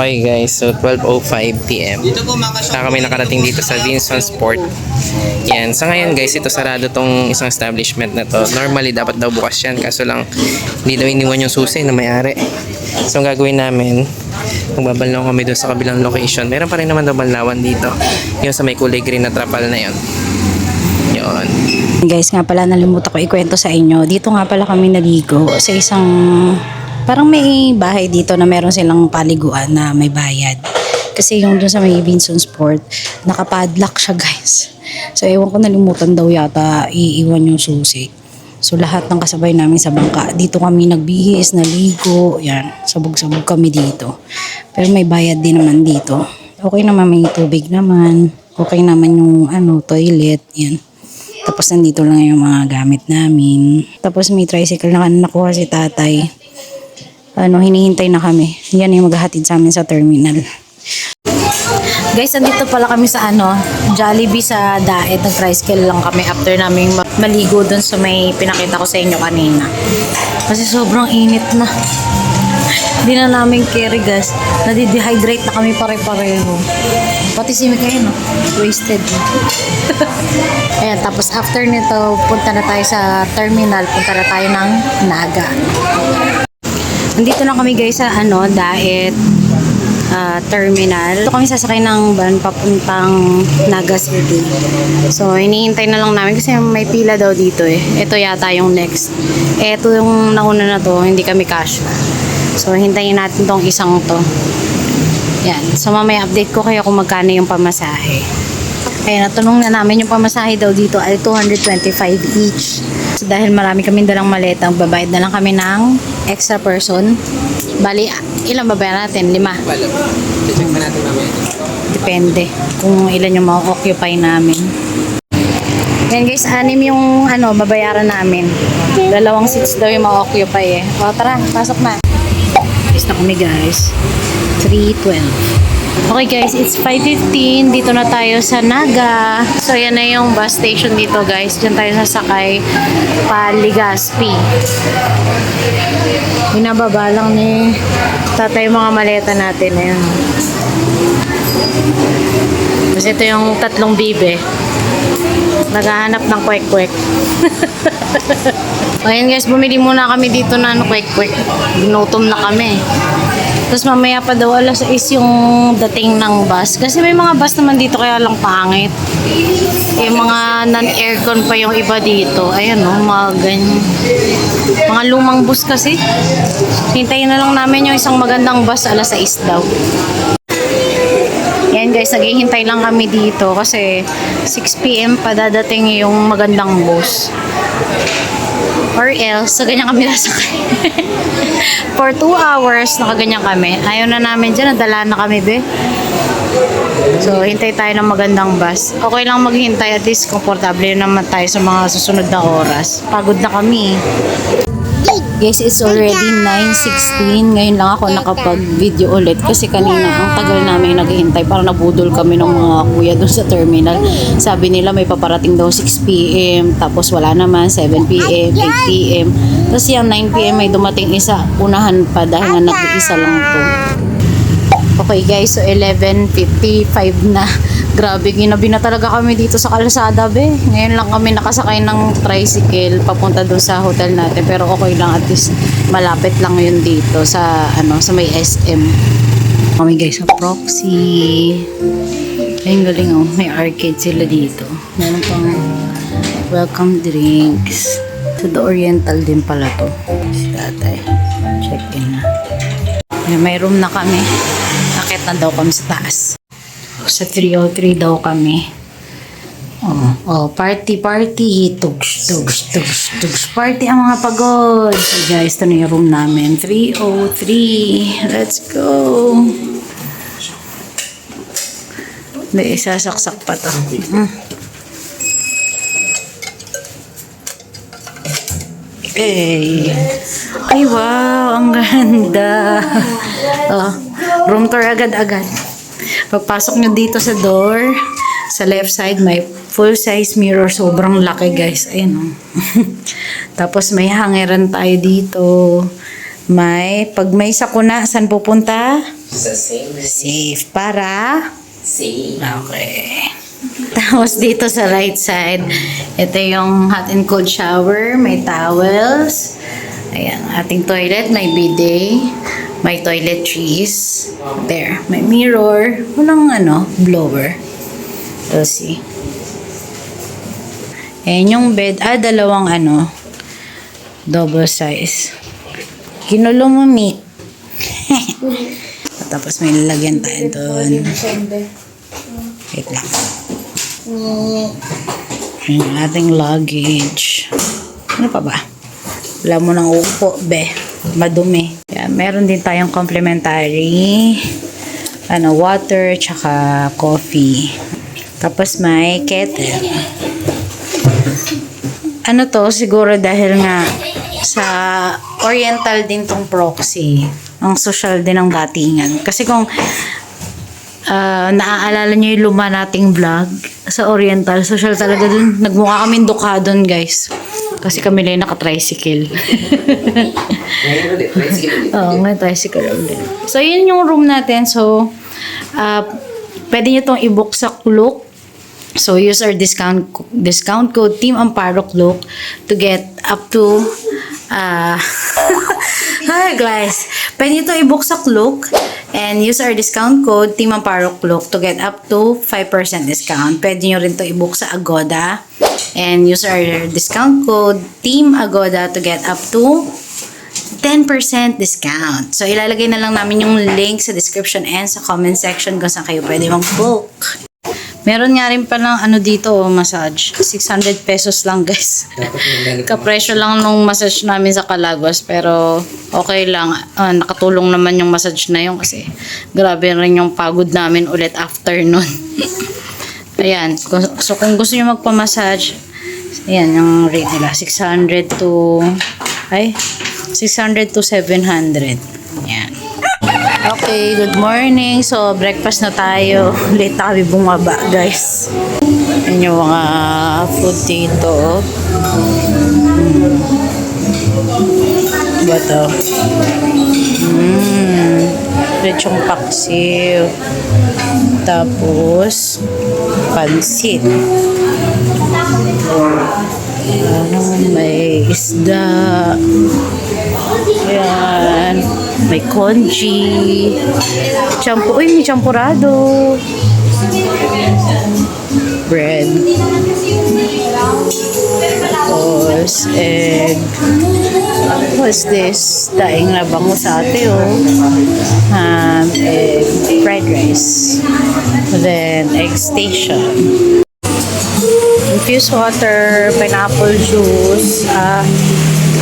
Okay guys, so 12:05 PM. Saka kami nakarating dito sa Vinson's Port. Yan, sa ngayon guys, ito sarado tong isang establishment na to. Normally dapat daw bukas yan, kaso lang hindi daw iniwan yung susi na may-ari. So ang gagawin namin, magbabalnaw kami doon sa kabilang location. Meron pa rin naman daw balnawan dito. Yung sa may kulay green na trapal na yon. Yun. Guys, nga pala nalimutan ko ikwento sa inyo. Dito nga pala kami naligo sa isang parang may bahay dito na meron silang paliguan na may bayad. Kasi yung dun sa may Vinson's Port, nakapadlock siya guys. So ewan ko, nalimutan daw yata iiwan yung susi. So lahat ng kasabay namin sa bangka, dito kami nagbihis, naligo, yan, sabog-sabog kami dito. Pero may bayad din naman dito. Okay naman, may tubig naman. Okay naman yung toilet, yan. Tapos nandito lang yung mga gamit namin. Tapos may tricycle na nakuha si tatay. Hinihintay na kami. Yan yung maghahatid sa amin sa terminal. Guys, andito pala kami sa Jollibee sa Daet. Nag-tricycle lang kami after namin maligo dun sa may pinakita ko sa inyo kanina. Kasi sobrang init na. Hindi na namin carry guys. Nadi-dehydrate na kami pare-pareho. Pati si Mikael, no? Wasted. Ayan, tapos after nito, punta na tayo sa terminal. Punta na tayo ng Naga. Nandito na kami guys sa Daet terminal. Ito kami sasakay ng van papuntang Naga City. So, hinihintay na lang namin kasi may pila daw dito eh. Ito yata yung next. Ito yung nauna na to, hindi kami kasya. So, hintayin natin tong isang to. Yan. So, mamaya update ko kayo kung magkano yung pamasahe. Ayan, natanong na namin yung pamasahe daw dito ay 225 each. So, dahil marami kaming dalang maleta, babayad na lang kami ng extra person. Bali, ilan babayaran natin? 5? Wala. Check pa natin mamaya. Depende kung ilan yung ma-occupy namin. Yan guys, 6 yung babayaran namin. 2 seats daw yung ma-occupy eh. O tara, pasok na. Is na kami guys. 3:12. Okay guys, it's 5:15. Dito na tayo sa Naga. So yan na yung bus station dito guys. Diyan tayo sasakay pa Legazpi. Binababa lang ni tatay mga maleta natin. Ayan. Kasi ito yung 3 bibe. Naghahanap ng kwek-kwek. Ayan guys, bumili muna kami dito na kwek-kwek. Ginutom na kami. Tapos mamaya pa daw 6:00 yung dating ng bus. Kasi may mga bus naman dito kaya lang pangit. Yung mga non-aircon pa yung iba dito. Ayan mga ganyan. Mga lumang bus kasi. Hintayin na lang namin yung isang magandang bus 6:00 daw. Yan guys, naghihintay lang kami dito kasi 6 PM pa dadating yung magandang bus. Or else, sa ganyan kami nasakay. For 2 hours, nakaganyan kami. Ayaw na namin dyan, nadala na kami, be. So, hintay tayo ng magandang bus. Okay lang maghintay, at least komportable naman tayo sa mga susunod na oras. Pagod na kami. Guys, it's already 9:16. Ngayon lang ako nakapag-video ulit kasi kanina ang tagal namin naghihintay. Parang nabudol kami ng mga kuya doon sa terminal. Sabi nila may paparating daw 6 PM. Tapos wala naman, 7 PM, 8 PM. Tapos yung 9 PM may dumating isa. Unahan pa dahil nga nag-iisa lang to. Okay guys, so 11:55 na. Grabe, ginabi na talaga kami dito sa kalsada, be. Ngayon lang kami nakasakay ng tricycle papunta doon sa hotel natin. Pero okay lang, at least malapit lang yun dito sa may SM. Kami guys sa Proxy. Ayun, galing may arcade sila dito. Meron pang welcome drinks. So the Oriental din pala to. Si tatay. Check in na. May room na kami. Nakit na daw kami sa taas. Sa 303 daw kami. Party. Tugs. Party ang mga pagod. So guys, ito na yung room namin. 303. Let's go. Hindi, isasaksak pa to. Hey. Ay, wow. Ang ganda. Room tour agad-agad. Pagpasok nyo dito sa door, sa left side, may full-size mirror. Sobrang laki, guys. Ayan, Tapos may hangeran tayo dito. Pag may sakuna, saan pupunta? Sa same. Safe. Para? Safe. Okay. Tapos dito sa right side, ito yung hot and cold shower. May towels. Ayan, ating toilet. May bidet. May toiletries. There. May mirror. Walang blower. We'll see. Ayan yung bed. Dalawang double size. Kinulo mo, Mick. Tapos may lalagyan tayo doon. Wait lang. Yung ating luggage. Ano pa ba? Wala mo nang upo, be. Madumi. Yan, meron din tayong complimentary water tsaka coffee. Tapos may kettle. Siguro dahil nga sa oriental din tong proxy. Ang social din ng datingan. Kasi kung naaalala nyo yung luma nating vlog sa oriental, social talaga dun. Nagmukha kaming dukha dun, guys. Kasi kami lang naka-tricycle. Ngayon ulit, tricycle ulit. Oo, ngayon tricycle ulit. So, yun yung room natin. So, pwede nyo itong i-book sa Klook. So, use our discount code Team Amparo Klook to get up to hi guys. Pwede nyo itong i-book sa Klook and use our discount code Team Amparo Klook to get up to 5% discount. Pwede nyo rin ito i-book sa Agoda and use our discount code Team Agoda to get up to 10% discount. So, ilalagay na lang namin yung link sa description and sa comment section kung saan kayo pwede mag-book. Meron nga rin palang dito, massage. 600 pesos lang, guys. Kapresyo lang nung massage namin sa Calagos. Pero, okay lang. Nakatulong naman yung massage na yun kasi grabe rin yung pagod namin ulit after nun. Ayan. So, kung gusto nyo magpamassage, ayan, yung rate nila. 600 to 700. Ayan. Okay, good morning. So, breakfast na tayo. Late na kami bumaba, guys. Yan yung mga food dito. Ba to? Lechong paksiw. Tapos, pansit. May isda. Ayan. May congee. May champurado. Bread. Tapos, egg. What's this? Daing na bango sa ate, Ham, egg, fried rice. Then, egg station. Infused water, pineapple juice,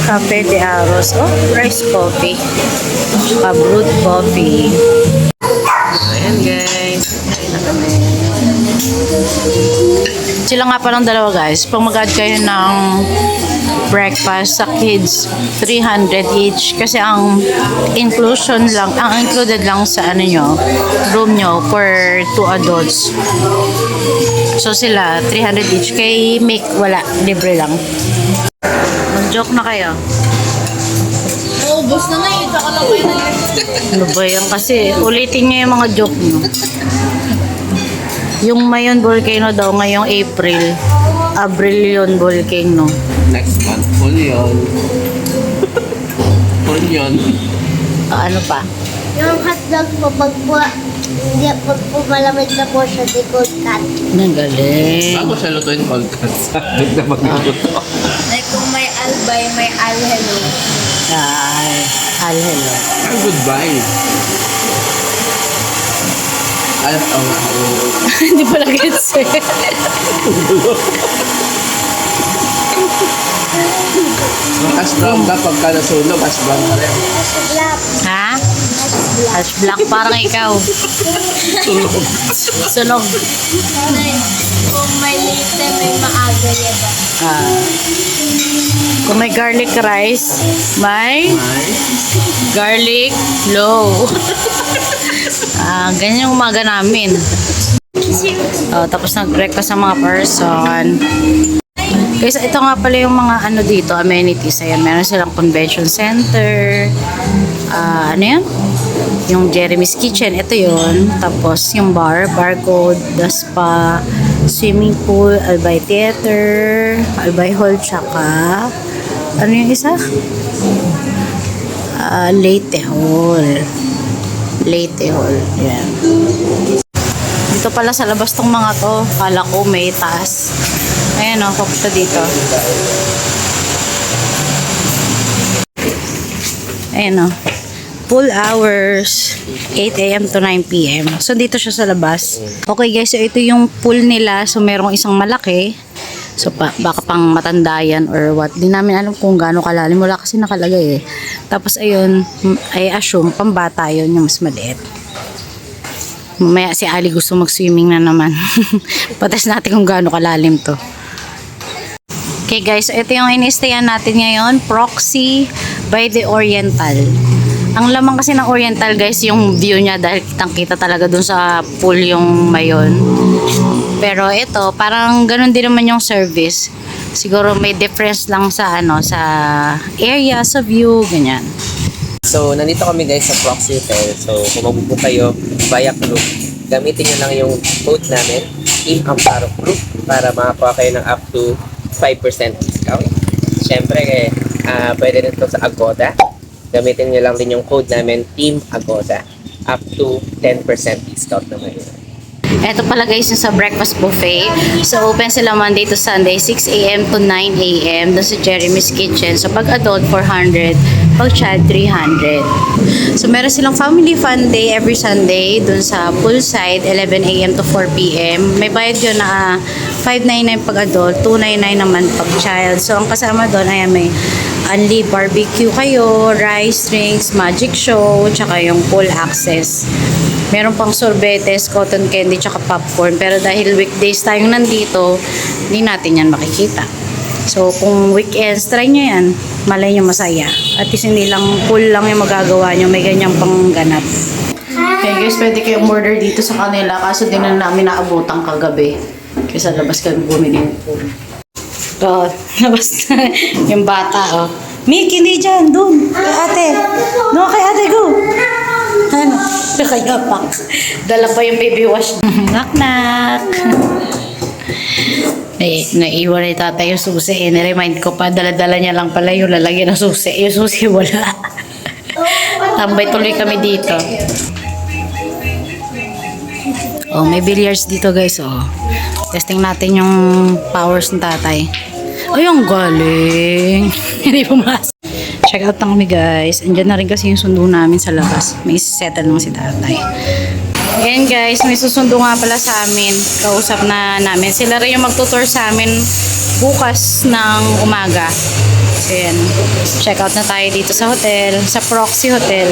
cafe de arroz, rice coffee, brewed coffee. Ayan guys, kain na kami. Sila nga palang dalawa guys, pag mag-add kayo ng breakfast sa kids, 300 each kasi ang included lang sa room nyo for 2 adults. So sila 300 each, kay Mick wala, libre lang. Mag-joke na kayo. Ubus na yun, saka lang kayo na yun. Ano ba yan kasi ulitin nyo yung mga joke nyo. Yung Mayon Volcano daw ngayong April. Abril Volcano. Next month, full yun. Full yun. Ano pa? Yung hotdog po, pag po malamig na po siya, di cold cut. Ang galing. Bago siya lutuin cold cuts. Doon na magluto. Ay, kung may albay, may alhello. Ay, hello. Ang goodbye. Alam ko nga. Hindi pala gets eh. Hash brown ka pagka nasunog, hash brown ka rin. Black. Ha? Hash black parang ikaw. Sunog. Kung may late, may maaga yan ba? Kung may garlic rice, may garlic low. Ganyan yung umaga namin. Tapos nag-breakfast ang mga person. Guys, ito nga pala yung mga ano dito, amenities. Ayan, meron silang convention center. Ano yan? Yung Jeremy's Kitchen, ito yun. Tapos yung bar, Barcode, the spa, swimming pool, Albay Theater, Albay Hall, tsaka ano yung isa? Leyte Hall. Leyte Hall. Yan. Dito pala sa labas tong mga to. Kala ko may taas. Ayan o, papunta dito. Ayan o. Pool hours, 8 a.m. to 9 p.m. So, dito siya sa labas. Okay guys, so ito yung pool nila. So, merong isang malaki. So, baka pang matanda yan or what. Di namin alam kung gaano kalalim. Wala kasi nakalagay eh. Tapos, ayun, I assume, pambata yun yung mas maliit. Mamaya si Ali gusto mag-swimming na naman. Patas natin kung gaano kalalim to. Okay guys, so ito yung ini-stayan natin ngayon. Proxy by the Oriental. Ang lamang kasi ng Oriental guys, yung view niya dahil kitang-kita talaga dun sa pool yung mayon. Pero ito, parang ganun din naman yung service. Siguro may difference lang sa ano, sa area, sa view, ganyan. So, nandito kami guys sa Proxy Hotel. So, kung magbubook kayo via Klook, gamitin nyo lang yung code namin, Team Amparo Group, para makakuha kayo ng up to 5% discount. Siyempre, pwede rin ito sa Agoda. Gamitin nyo lang din yung code namin, Team Agoda. Up to 10% discount naman yun. Ito pala guys yung sa breakfast buffet. So open sila Monday to Sunday, 6 a.m. to 9 a.m. doon sa Jeremy's Kitchen. So pag adult, 400. Pag child, 300. So meron silang family fun day every Sunday doon sa poolside, 11 a.m. to 4 p.m. May bayad yun na 599 pag adult, 299 naman pag child. So ang kasama doon ay may only barbecue kayo, rice, drinks, magic show, tsaka yung pool access. Meron pang sorbetes, cotton candy, tsaka popcorn. Pero dahil weekdays tayong nandito, hindi natin yan makikita. So, kung weekends, try nyo yan. Malay nyo masaya. At least hindi lang pool lang yung magagawa nyo. May ganyang pangganap. Okay guys, pwede kayong order dito sa kanila. Kaso din na namin naabutang kagabi. Kasi labas kami bumili ng pool. Oh, labas na yung bata, oh. Mick, hindi dyan, dun. Kay ate. No, kay ate, go. Ano? Kaya pak. Dala pa yung baby wash. Knock, knock. Naiwan ni tatay yung susi. Niremind ko pa, dala-dala niya lang pala yung lalagyan ng susi. Yung susi wala. Tambay tuloy kami dito. Oh, may billiards dito guys, oh. Testing natin yung powers ng tatay. Ay, ang galing. Hindi pumasok. Check out na kami guys. Andiyan na rin kasi yung sundo namin sa labas. May settle naman si tatay. Ayan guys, may susundo nga pala sa amin. Kausap na namin. Sila rin yung magtutour sa amin bukas ng umaga. So yan. Check out na tayo dito sa hotel. Sa Proxy Hotel.